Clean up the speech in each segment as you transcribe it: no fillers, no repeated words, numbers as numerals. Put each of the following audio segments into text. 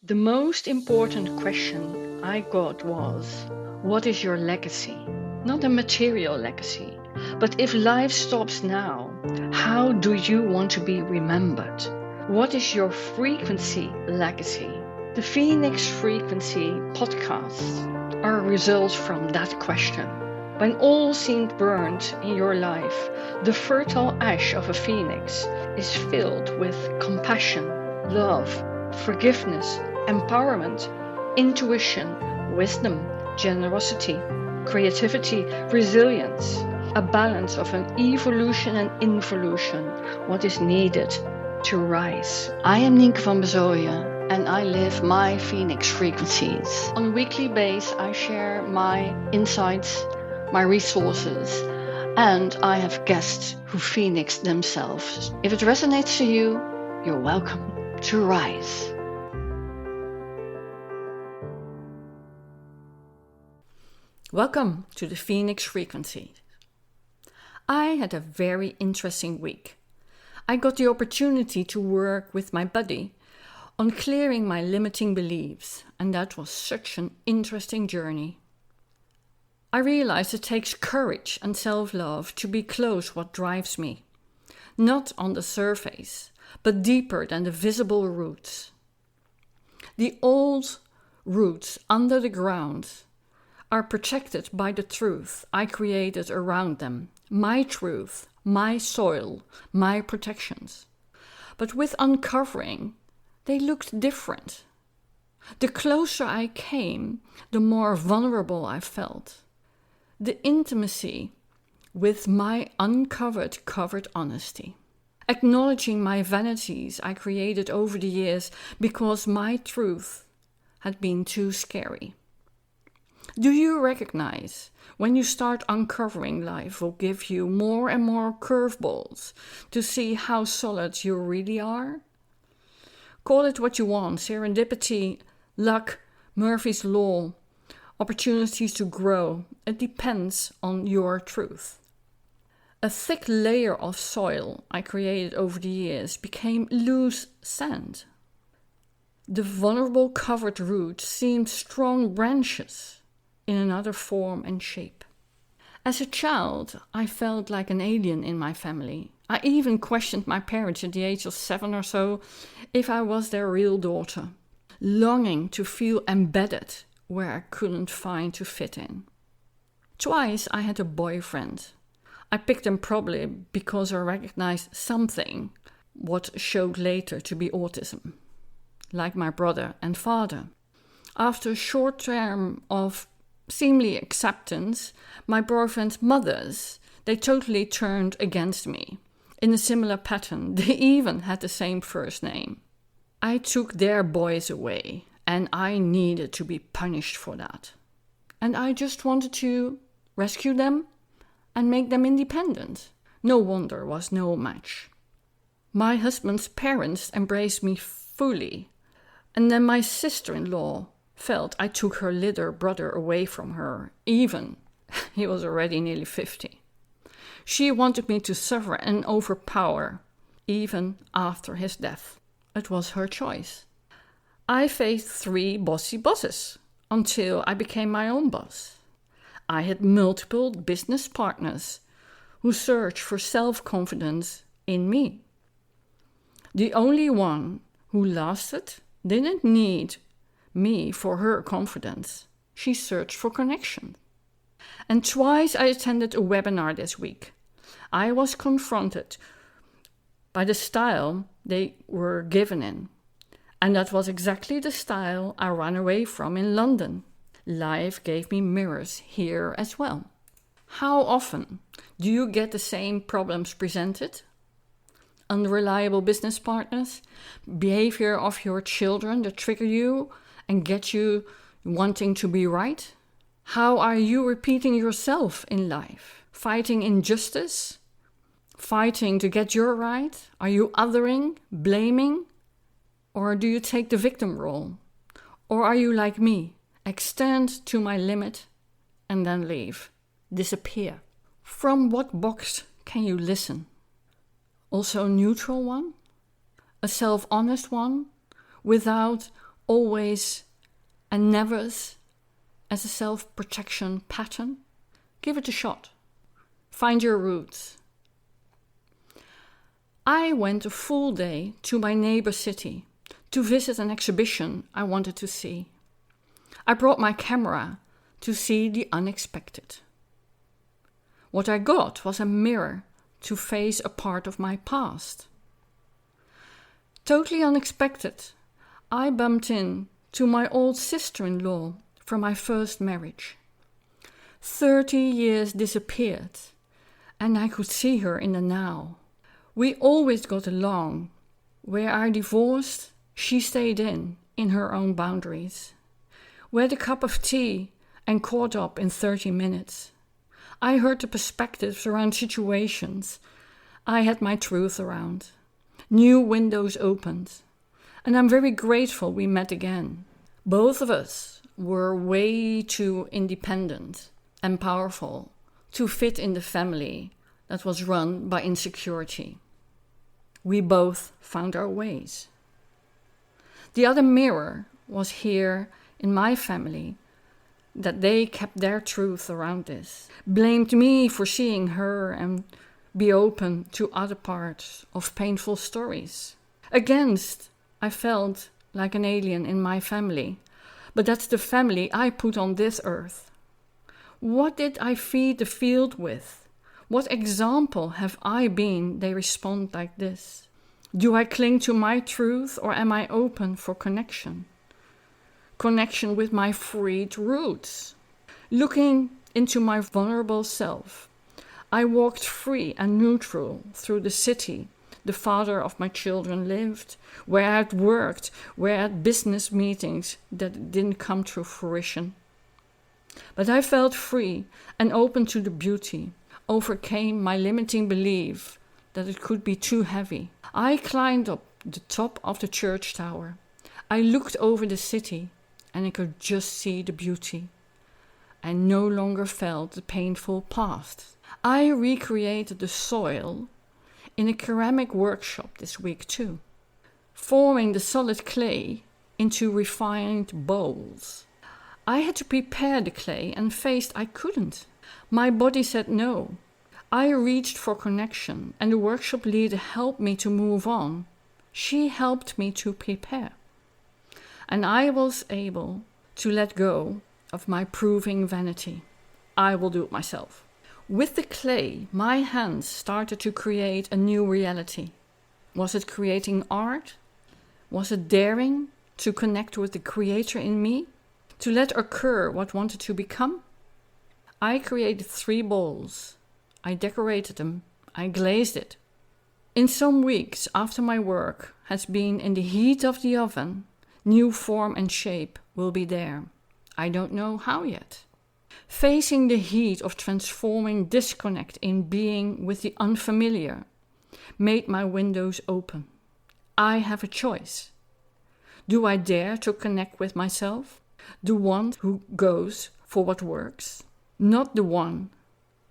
The most important question I got was, what is your legacy? Not a material legacy, but if life stops now, how do you want to be remembered? What is your frequency legacy? The Phoenix Frequency podcasts are results from that question. When all seemed burnt in your life, the fertile ash of a phoenix is filled with compassion, love, forgiveness, empowerment, intuition, wisdom, generosity, creativity, resilience, a balance of an evolution and involution, what is needed to rise. I am Nienke van Bezooijen and I live my Phoenix frequencies. On a weekly basis, I share my insights, my resources, and I have guests who Phoenix themselves. If it resonates to you, you're welcome to rise. Welcome to the Phoenix Frequency. I had a very interesting week. I got the opportunity to work with my buddy on clearing my limiting beliefs, and that was such an interesting journey. I realized it takes courage and self-love to be close what drives me, not on the surface, but deeper than the visible roots. The old roots under the ground are protected by the truth I created around them, my truth, my soil, my protections. But with uncovering, they looked different. The closer I came, the more vulnerable I felt. The intimacy with my uncovered, covered honesty. Acknowledging my vanities I created over the years because my truth had been too scary. Do you recognize when you start uncovering, life will give you more and more curveballs to see how solid you really are? Call it what you want, serendipity, luck, Murphy's Law, opportunities to grow. It depends on your truth. A thick layer of soil I created over the years became loose sand. The vulnerable covered roots seemed strong branches in another form and shape. As a child, I felt like an alien in my family. I even questioned my parents at the age of 7 or so if I was their real daughter, longing to feel embedded where I couldn't find to fit in. Twice I had a boyfriend. I picked him probably because I recognized something, what showed later to be autism, like my brother and father. After a short term of seemingly acceptance, my boyfriend's mothers, they totally turned against me. In a similar pattern, they even had the same first name. I took their boys away, and I needed to be punished for that. And I just wanted to rescue them and make them independent. No wonder was no match. My husband's parents embraced me fully, and then my sister-in-law felt I took her little brother away from her, even he was already nearly 50. She wanted me to suffer and overpower, even after his death. It was her choice. I faced 3 bossy bosses until I became my own boss. I had multiple business partners who searched for self-confidence in me. The only one who lasted didn't need me for her confidence. She searched for connection. And twice I attended a webinar this week. I was confronted by the style they were given in. And that was exactly the style I ran away from in London. Life gave me mirrors here as well. How often do you get the same problems presented? Unreliable business partners, behavior of your children that trigger you and get you wanting to be right? How are you repeating yourself in life? Fighting injustice? Fighting to get your right? Are you othering, blaming? Or do you take the victim role? Or are you like me, extend to my limit and then leave, disappear? From what box can you listen? Also a neutral one? A self-honest one? Without always and nevers as a self-protection pattern? Give it a shot. Find your roots. I went a full day to my neighbor city to visit an exhibition I wanted to see. I brought my camera to see the unexpected. What I got was a mirror to face a part of my past. Totally unexpected, I bumped into my old sister-in-law from my first marriage. 30 years disappeared, and I could see her in the now. We always got along. Where I divorced, she stayed in her own boundaries. We had a cup of tea and caught up in 30 minutes. I heard the perspectives around situations I had my truth around. New windows opened, and I'm very grateful we met again. Both of us were way too independent and powerful to fit in the family that was run by insecurity. We both found our ways. The other mirror was here in my family, that they kept their truth around this, blamed me for seeing her and be open to other parts of painful stories. Against, I felt like an alien in my family, but that's the family I put on this earth. What did I feed the field with? What example have I been they respond like this? Do I cling to my truth, or am I open for connection? Connection with my freed roots. Looking into my vulnerable self, I walked free and neutral through the city the father of my children lived, where I had worked, where I had business meetings that didn't come to fruition. But I felt free and open to the beauty, overcame my limiting belief that it could be too heavy. I climbed up the top of the church tower. I looked over the city and I could just see the beauty. I no longer felt the painful past. I recreated the soil in a ceramic workshop this week too, forming the solid clay into refined bowls. I had to prepare the clay and faced I couldn't. My body said no. I reached for connection and the workshop leader helped me to move on. She helped me to prepare. And I was able to let go of my proving vanity. I will do it myself. With the clay, my hands started to create a new reality. Was it creating art? Was it daring to connect with the creator in me? To let occur what wanted to become? I created 3 bowls. I decorated them. I glazed it. In some weeks after my work has been in the heat of the oven, new form and shape will be there. I don't know how yet. Facing the heat of transforming disconnect in being with the unfamiliar made my windows open. I have a choice. Do I dare to connect with myself? The one who goes for what works? Not the one,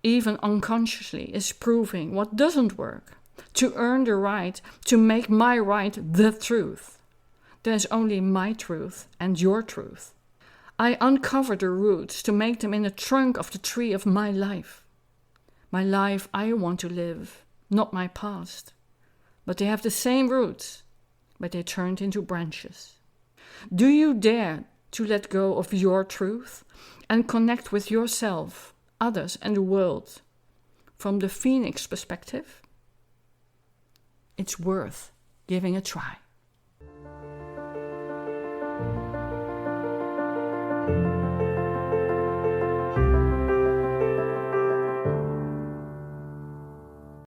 even unconsciously, is proving what doesn't work. To earn the right to make my right the truth. There's only my truth and your truth. I uncover the roots to make them in the trunk of the tree of my life. My life I want to live, not my past. But they have the same roots, but they turned into branches. Do you dare to let go of your truth and connect with yourself, others and the world from the phoenix perspective? It's worth giving a try.